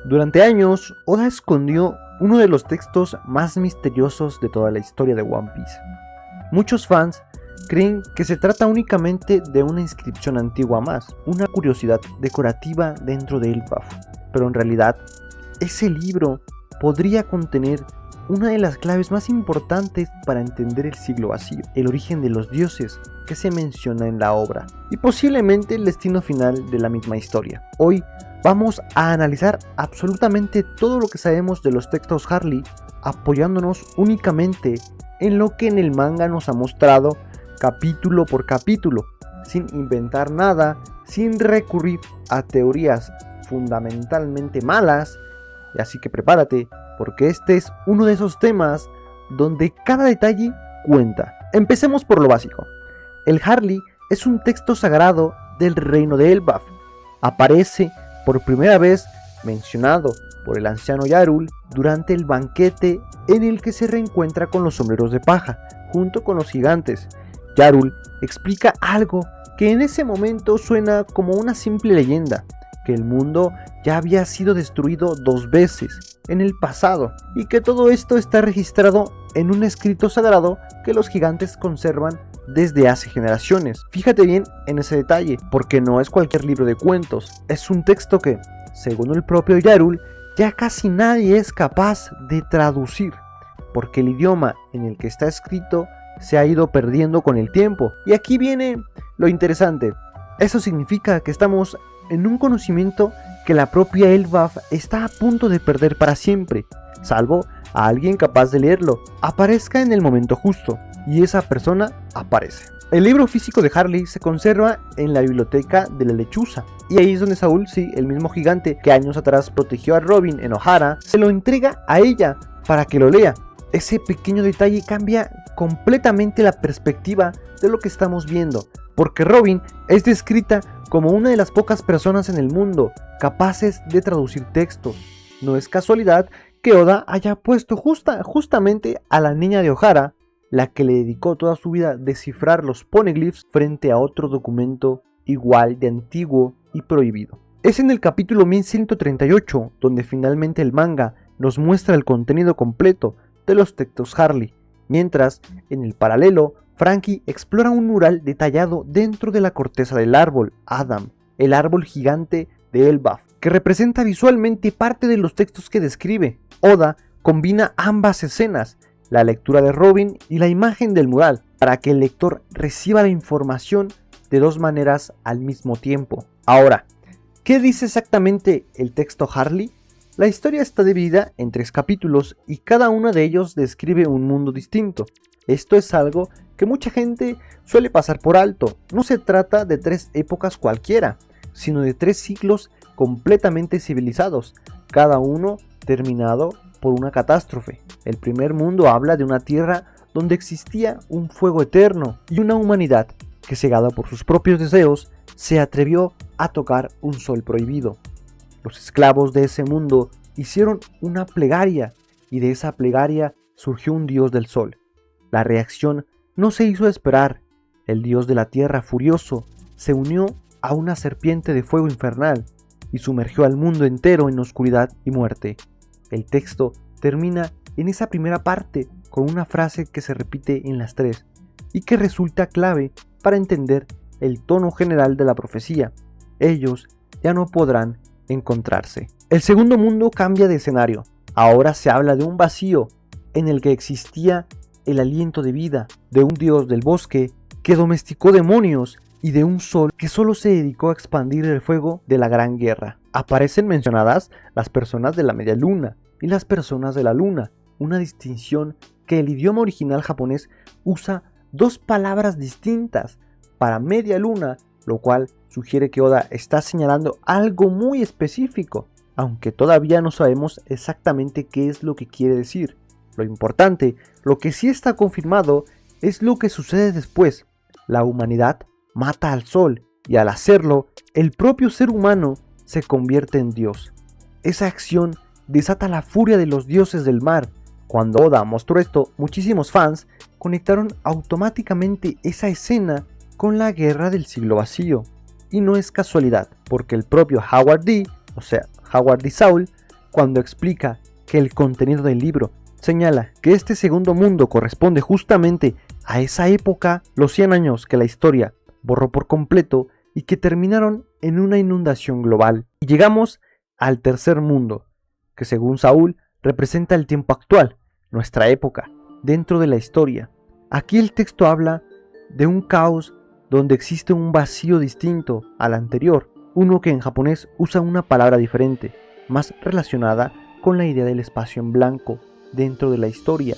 Durante años, Oda escondió uno de los textos más misteriosos de toda la historia de One Piece. Muchos fans creen que se trata únicamente de una inscripción antigua más, una curiosidad decorativa dentro de Elbaf, pero en realidad, ese libro podría contener una de las claves más importantes para entender el siglo vacío, el origen de los dioses que se menciona en la obra, y posiblemente el destino final de la misma historia. Hoy vamos a analizar absolutamente todo lo que sabemos de los textos Harley, apoyándonos únicamente en lo que en el manga nos ha mostrado capítulo por capítulo, sin inventar nada, sin recurrir a teorías fundamentalmente malas, y así que prepárate, porque este es uno de esos temas donde cada detalle cuenta. Empecemos por lo básico. El Harley es un texto sagrado del reino de Elbaf. Aparece por primera vez mencionado por el anciano Yarul durante el banquete en el que se reencuentra con los sombreros de paja, junto con los gigantes. Yarul explica algo que en ese momento suena como una simple leyenda, que el mundo ya había sido destruido 2 veces en el pasado y que todo esto está registrado en un escrito sagrado que los gigantes conservan desde hace generaciones. Fíjate bien en ese detalle, porque no es cualquier libro de cuentos, es un texto que, según el propio Yarul, ya casi nadie es capaz de traducir, porque el idioma en el que está escrito se ha ido perdiendo con el tiempo. Y aquí viene lo interesante. Eso significa que estamos en un conocimiento que la propia Elbaf está a punto de perder para siempre, salvo a alguien capaz de leerlo, aparezca en el momento justo, y esa persona aparece. El libro físico de Harley se conserva en la biblioteca de la lechuza, y ahí es donde Saul, sí, el mismo gigante que años atrás protegió a Robin en Ohara, se lo entrega a ella para que lo lea. Ese pequeño detalle cambia completamente la perspectiva de lo que estamos viendo, porque Robin es descrita como una de las pocas personas en el mundo capaces de traducir textos. No es casualidad que Oda haya puesto justamente a la niña de Ohara, la que le dedicó toda su vida a descifrar los poneglyphs, frente a otro documento igual de antiguo y prohibido. Es en el capítulo 1138 donde finalmente el manga nos muestra el contenido completo de los textos Harley, mientras en el paralelo Franky explora un mural detallado dentro de la corteza del árbol Adam, el árbol gigante de Elbaf, que representa visualmente parte de los textos que describe. Oda combina ambas escenas, la lectura de Robin y la imagen del mural, para que el lector reciba la información de 2 maneras al mismo tiempo. Ahora, ¿qué dice exactamente el texto Harley? La historia está dividida en 3 capítulos y cada uno de ellos describe un mundo distinto. Esto es algo que mucha gente suele pasar por alto. No se trata de 3 épocas cualquiera, sino de 3 siglos completamente civilizados, cada uno terminado por una catástrofe. El primer mundo habla de una tierra donde existía un fuego eterno y una humanidad que, cegada por sus propios deseos, se atrevió a tocar un sol prohibido. Los esclavos de ese mundo hicieron una plegaria y de esa plegaria surgió un dios del sol. La reacción no se hizo esperar. El dios de la tierra, furioso, se unió a una serpiente de fuego infernal y sumergió al mundo entero en oscuridad y muerte. El texto termina en esa primera parte con una frase que se repite en las 3 y que resulta clave para entender el tono general de la profecía. Ellos ya no podrán encontrarse. El segundo mundo cambia de escenario. Ahora se habla de un vacío en el que existía el aliento de vida, de un dios del bosque que domesticó demonios y de un sol que solo se dedicó a expandir el fuego de la gran guerra. Aparecen mencionadas las personas de la media luna y las personas de la luna, una distinción que el idioma original japonés usa 2 palabras distintas para media luna, lo cual sugiere que Oda está señalando algo muy específico, aunque todavía no sabemos exactamente qué es lo que quiere decir. Lo importante, lo que sí está confirmado, es lo que sucede después. La humanidad mata al sol y al hacerlo, el propio ser humano se convierte en Dios. Esa acción desata la furia de los dioses del mar. Cuando Oda mostró esto, muchísimos fans conectaron automáticamente esa escena con la guerra del siglo vacío. Y no es casualidad, porque el propio Howard D., o sea, Howard D. Saul, cuando explica que el contenido del libro señala que este segundo mundo corresponde justamente a esa época, los 100 años que la historia borró por completo y que terminaron en una inundación global. Y llegamos al tercer mundo, que según Saúl representa el tiempo actual, nuestra época, dentro de la historia. Aquí el texto habla de un caos donde existe un vacío distinto al anterior, uno que en japonés usa una palabra diferente, más relacionada con la idea del espacio en blanco dentro de la historia.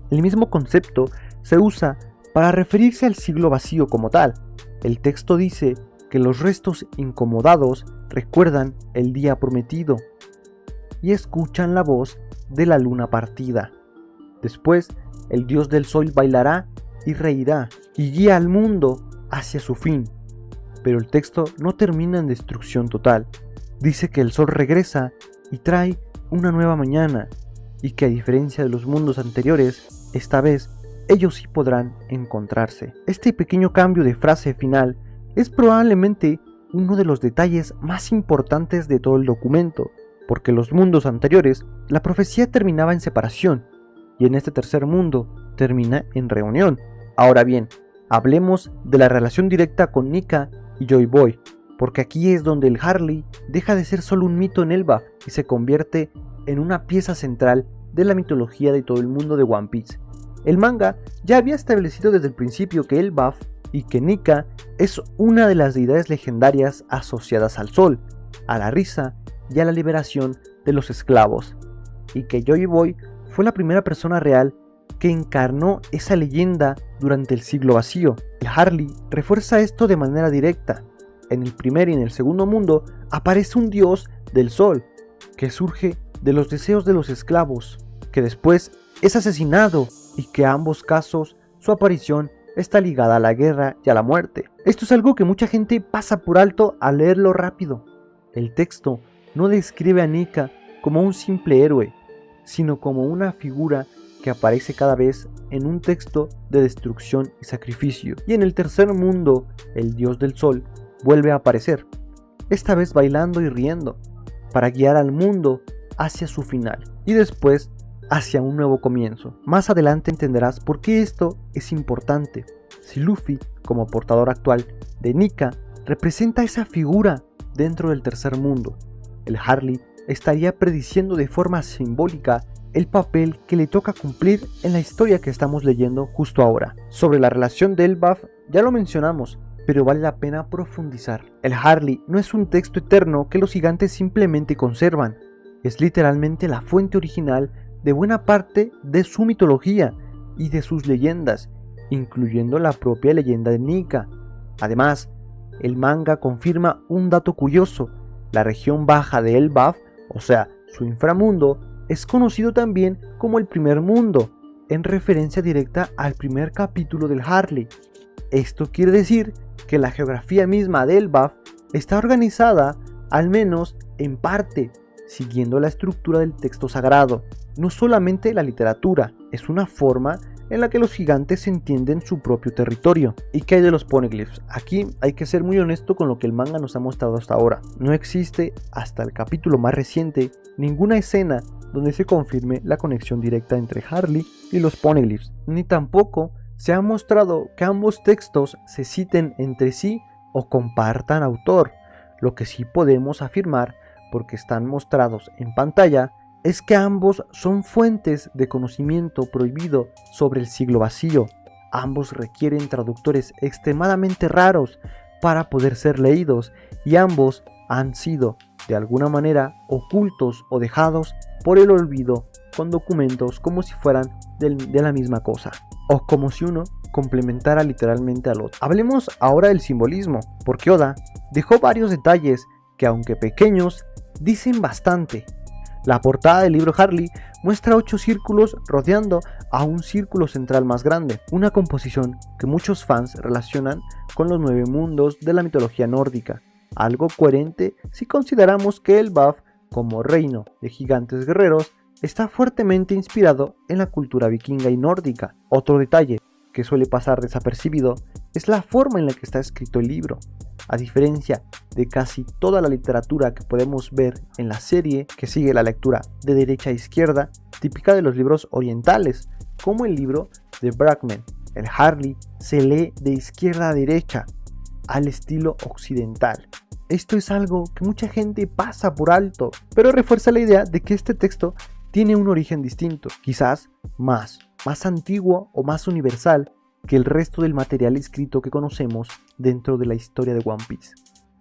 El mismo concepto se usa para referirse al siglo vacío como tal. El texto dice que los restos incomodados recuerdan el día prometido y escuchan la voz de la luna partida. Después, el dios del sol bailará y reirá y guía al mundo hacia su fin. Pero el texto no termina en destrucción total. Dice que el sol regresa y trae una nueva mañana, y que a diferencia de los mundos anteriores, esta vez ellos sí podrán encontrarse. Este pequeño cambio de frase final es probablemente uno de los detalles más importantes de todo el documento, porque en los mundos anteriores la profecía terminaba en separación, y en este tercer mundo termina en reunión. Ahora bien, hablemos de la relación directa con Nika y Joy Boy, porque aquí es donde el Harley deja de ser solo un mito en Elbaf y se convierte en una pieza central de la mitología de todo el mundo de One Piece. El manga ya había establecido desde el principio que Elbaf y que Nika es una de las deidades legendarias asociadas al sol, a la risa y a la liberación de los esclavos, y que Joy Boy fue la primera persona real que encarnó esa leyenda durante el siglo vacío. El Harley refuerza esto de manera directa. En el primer y en el segundo mundo aparece un dios del sol, que surge de los deseos de los esclavos, que después es asesinado y que en ambos casos su aparición está ligada a la guerra y a la muerte. Esto es algo que mucha gente pasa por alto al leerlo rápido. El texto no describe a Nika como un simple héroe, sino como una figura que aparece cada vez en un texto de destrucción y sacrificio. Y en el tercer mundo, el dios del sol vuelve a aparecer, esta vez bailando y riendo, para guiar al mundo hacia su final y después hacia un nuevo comienzo. Más adelante entenderás por qué esto es importante. Si Luffy, como portador actual de Nika, representa esa figura dentro del tercer mundo, el Harley estaría prediciendo de forma simbólica el papel que le toca cumplir en la historia que estamos leyendo justo ahora. Sobre la relación de Elbaf ya lo mencionamos, pero vale la pena profundizar. El Harley no es un texto eterno que los gigantes simplemente conservan, es literalmente la fuente original de buena parte de su mitología y de sus leyendas, incluyendo la propia leyenda de Nika. Además, el manga confirma un dato curioso: la región baja de Elbaf, o sea, su inframundo, es conocido también como el primer mundo, en referencia directa al primer capítulo del Harley. Esto quiere decir que la geografía misma de Elbaf está organizada, al menos en parte, siguiendo la estructura del texto sagrado. No solamente la literatura, es una forma en la que los gigantes entienden su propio territorio. ¿Y qué hay de los poneglyphs? Aquí hay que ser muy honesto con lo que el manga nos ha mostrado hasta ahora. No existe, hasta el capítulo más reciente, ninguna escena donde se confirme la conexión directa entre Harley y los poneglyphs, ni tampoco se ha mostrado que ambos textos se citen entre sí o compartan autor. Lo que sí podemos afirmar, porque están mostrados en pantalla, es que ambos son fuentes de conocimiento prohibido sobre el siglo vacío. Ambos requieren traductores extremadamente raros para poder ser leídos, y ambos han sido de alguna manera ocultos o dejados por el olvido con documentos como si fueran de la misma cosa, o como si uno complementara literalmente al otro. Hablemos ahora del simbolismo, porque Oda dejó varios detalles que, aunque pequeños, dicen bastante. La portada del libro Harley muestra 8 círculos rodeando a un círculo central más grande, una composición que muchos fans relacionan con los 9 mundos de la mitología nórdica, algo coherente si consideramos que Elbaf, como reino de gigantes guerreros, está fuertemente inspirado en la cultura vikinga y nórdica. Otro detalle que suele pasar desapercibido es la forma en la que está escrito el libro. A diferencia de casi toda la literatura que podemos ver en la serie, que sigue la lectura de derecha a izquierda, típica de los libros orientales, como el libro de Bachman, el Harley se lee de izquierda a derecha, al estilo occidental. Esto es algo que mucha gente pasa por alto, pero refuerza la idea de que este texto tiene un origen distinto, quizás más antiguo o más universal que el resto del material escrito que conocemos dentro de la historia de One Piece.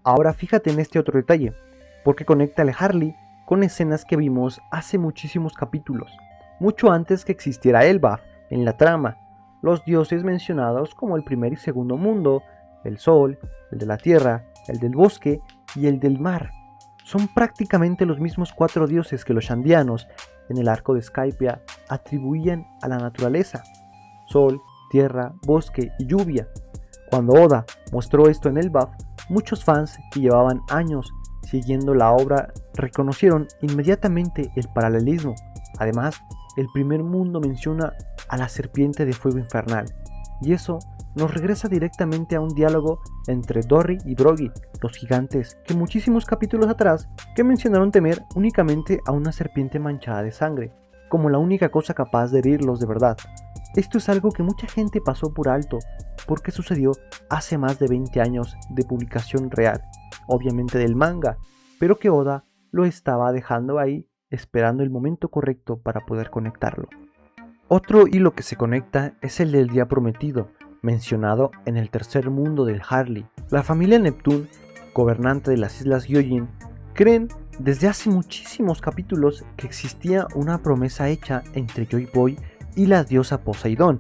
Ahora fíjate en este otro detalle, porque conecta al Harley con escenas que vimos hace muchísimos capítulos, mucho antes que existiera Elbaf en la trama. Los dioses mencionados como el primer y segundo mundo, el sol, el de la tierra, el del bosque y el del mar, son prácticamente los mismos 4 dioses que los shandianos en el arco de Skypiea atribuían a la naturaleza: sol, tierra, bosque y lluvia. Cuando Oda mostró esto en Elbaf, muchos fans que llevaban años siguiendo la obra reconocieron inmediatamente el paralelismo. Además, el primer mundo menciona a la serpiente de fuego infernal, y eso nos regresa directamente a un diálogo entre Dory y Brogy, los gigantes, que muchísimos capítulos atrás que mencionaron temer únicamente a una serpiente manchada de sangre, como la única cosa capaz de herirlos de verdad. Esto es algo que mucha gente pasó por alto, porque sucedió hace más de 20 años de publicación real, obviamente del manga, pero que Oda lo estaba dejando ahí, esperando el momento correcto para poder conectarlo. Otro hilo que se conecta es el del día prometido, mencionado en el tercer mundo del Harley. La familia Neptune, gobernante de las islas Gyojin, creen desde hace muchísimos capítulos que existía una promesa hecha entre Joy Boy y la diosa Poseidón,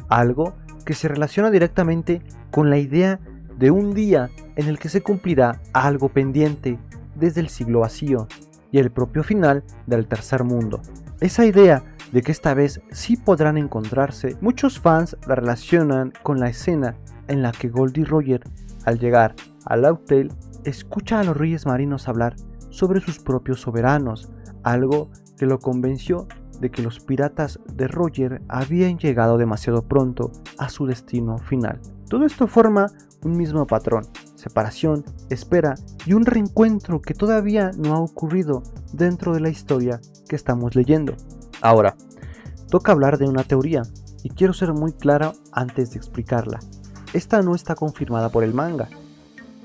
algo que se relaciona directamente con la idea de un día en el que se cumplirá algo pendiente desde el siglo vacío y el propio final del tercer mundo. Esa idea de que esta vez sí podrán encontrarse, muchos fans la relacionan con la escena en la que Goldie Roger, al llegar a Laugh Tale, escucha a los reyes marinos hablar sobre sus propios soberanos, algo que lo convenció de que los piratas de Roger habían llegado demasiado pronto a su destino final. Todo esto forma un mismo patrón: separación, espera y un reencuentro que todavía no ha ocurrido dentro de la historia que estamos leyendo. Ahora, toca hablar de una teoría, y quiero ser muy clara antes de explicarla. Esta no está confirmada por el manga.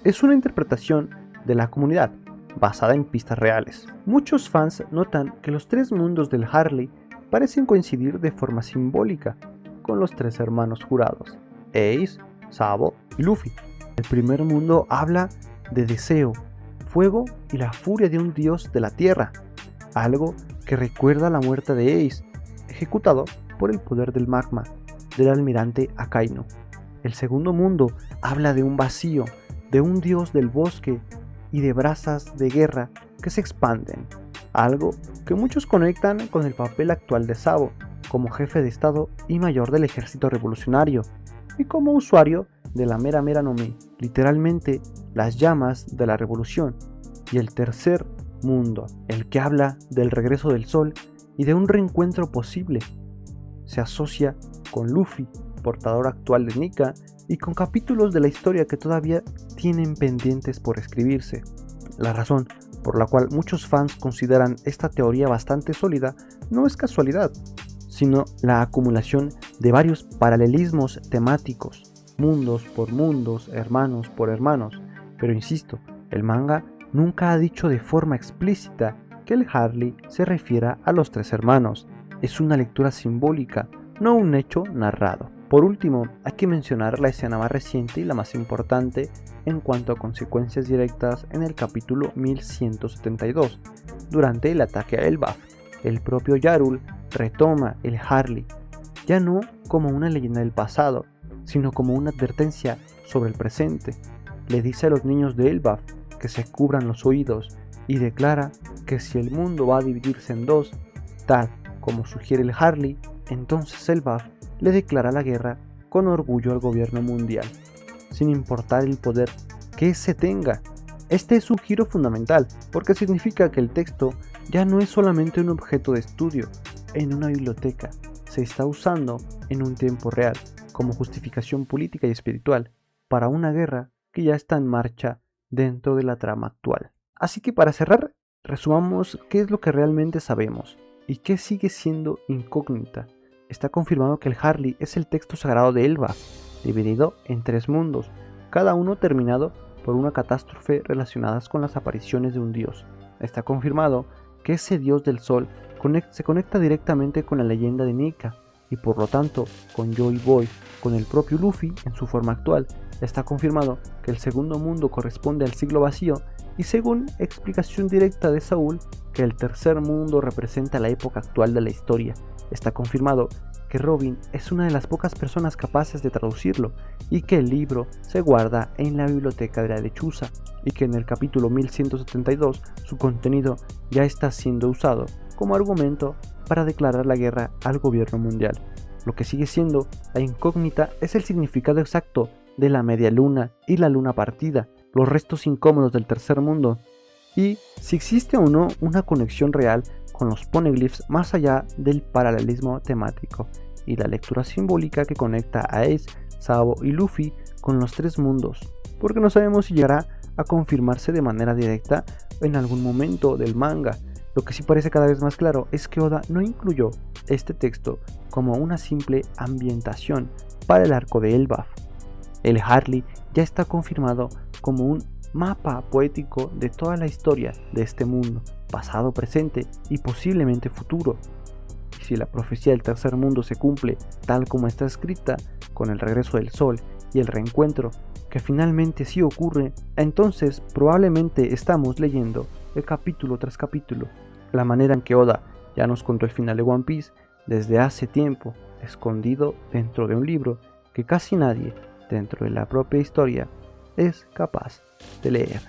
Es una interpretación de la comunidad, basada en pistas reales. Muchos fans notan que los 3 mundos del Harley parecen coincidir de forma simbólica con los 3 hermanos jurados, Ace, Sabo y Luffy. El primer mundo habla de deseo, fuego y la furia de un dios de la tierra, algo que recuerda la muerte de Ace, ejecutado por el poder del magma del almirante Akainu. El segundo mundo habla de un vacío, de un dios del bosque y de brasas de guerra que se expanden, algo que muchos conectan con el papel actual de Sabo como jefe de estado y mayor del ejército revolucionario y como usuario de la Mera Mera no Mi, literalmente las llamas de la revolución. Y el tercer mundo, el que habla del regreso del sol y de un reencuentro posible, se asocia con Luffy, portador actual de Nika, y con capítulos de la historia que todavía tienen pendientes por escribirse. La razón por la cual muchos fans consideran esta teoría bastante sólida no es casualidad, sino la acumulación de varios paralelismos temáticos, mundos por mundos, hermanos por hermanos. Pero insisto, el manga nunca ha dicho de forma explícita que el Harley se refiera a los 3 hermanos. Es una lectura simbólica, no un hecho narrado. Por último, hay que mencionar la escena más reciente y la más importante en cuanto a consecuencias directas en el capítulo 1172, durante el ataque a Elbaf. El propio Yarul retoma el Harley, ya no como una leyenda del pasado, sino como una advertencia sobre el presente. Le dice a los niños de Elbaf que se cubran los oídos y declara que si el mundo va a dividirse en 2, tal como sugiere el Harley, entonces Elbaf le declara la guerra con orgullo al gobierno mundial, sin importar el poder que se tenga. Este es un giro fundamental, porque significa que el texto ya no es solamente un objeto de estudio en una biblioteca, se está usando en un tiempo real, como justificación política y espiritual para una guerra que ya está en marcha dentro de la trama actual. Así que para cerrar, resumamos qué es lo que realmente sabemos y qué sigue siendo incógnita. Está confirmado que el Harley es el texto sagrado de Elbaf, dividido en 3 mundos, cada uno terminado por una catástrofe relacionadas con las apariciones de un dios. Está confirmado que ese dios del sol se conecta directamente con la leyenda de Nika, y por lo tanto con Joy Boy, con el propio Luffy en su forma actual. Está confirmado que el segundo mundo corresponde al siglo vacío, y según explicación directa de Saúl, que el tercer mundo representa la época actual de la historia. Está confirmado que Robin es una de las pocas personas capaces de traducirlo, y que el libro se guarda en la biblioteca de la lechuza, y que en el capítulo 1172 su contenido ya está siendo usado como argumento para declarar la guerra al gobierno mundial. Lo que sigue siendo la incógnita es el significado exacto de la media luna y la luna partida, los restos incómodos del tercer mundo, y si existe o no una conexión real con los poneglyphs más allá del paralelismo temático y la lectura simbólica que conecta a Ace, Sabo y Luffy con los 3 mundos, porque no sabemos si llegará a confirmarse de manera directa en algún momento del manga. Lo que sí parece cada vez más claro es que Oda no incluyó este texto como una simple ambientación para el arco de Elbaf. El Harley ya está confirmado como un mapa poético de toda la historia de este mundo, pasado, presente y posiblemente futuro. Y si la profecía del tercer mundo se cumple tal como está escrita, con el regreso del sol y el reencuentro, que finalmente sí ocurre, entonces probablemente estamos leyendo el capítulo tras capítulo, la manera en que Oda ya nos contó el final de One Piece desde hace tiempo, escondido dentro de un libro que casi nadie dentro de la propia historia es capaz de leer.